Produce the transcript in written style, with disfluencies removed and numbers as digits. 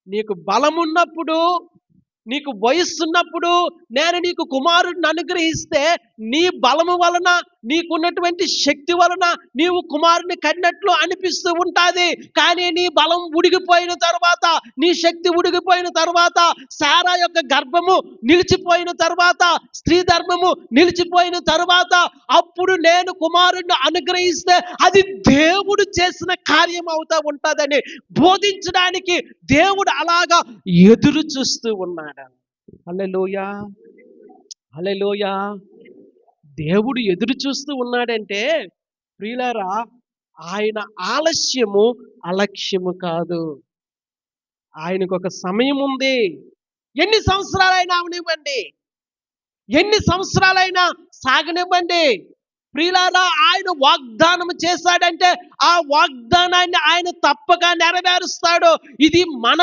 నీకు బలమున్నప్పుడు, నీకు వయస్సున్నప్పుడు నేను నీకు కుమారుడిని అనుగ్రహిస్తే నీ బలము వలన, నీకున్నటువంటి శక్తి వలన నీవు కుమారుని కన్నట్లు అనిపిస్తూ ఉంటుంది. కానీ నీ బలం ఉడిగిపోయిన తర్వాత, నీ శక్తి ఉడిగిపోయిన తర్వాత, సారా యొక్క గర్భము నిలిచిపోయిన తర్వాత, స్త్రీ ధర్మము నిలిచిపోయిన తర్వాత, అప్పుడు నేను కుమారుడిని అనుగ్రహిస్తే అది దేవుడు చేసిన కార్యం అవుతా ఉంటుందని బోధించడానికి దేవుడు అలాగా ఎదురు చూస్తూ ఉన్నాడు. హల్లెలూయా, హల్లెలూయా. దేవుడు ఎదురు చూస్తూ ఉన్నాడంటే ప్రియులారా, ఆయన ఆలస్యము అలక్ష్యము కాదు. ఆయనకు ఒక సమయం ఉంది. ఎన్ని సంవత్సరాలైనా అవనివ్వండి, ఎన్ని సంవత్సరాలైనా సాగనివ్వండి. ప్రియులారా, ఆయన వాగ్దానం చేశాడంటే ఆ వాగ్దానాన్ని ఆయన తప్పక నెరవేరుస్తాడు. ఇది మన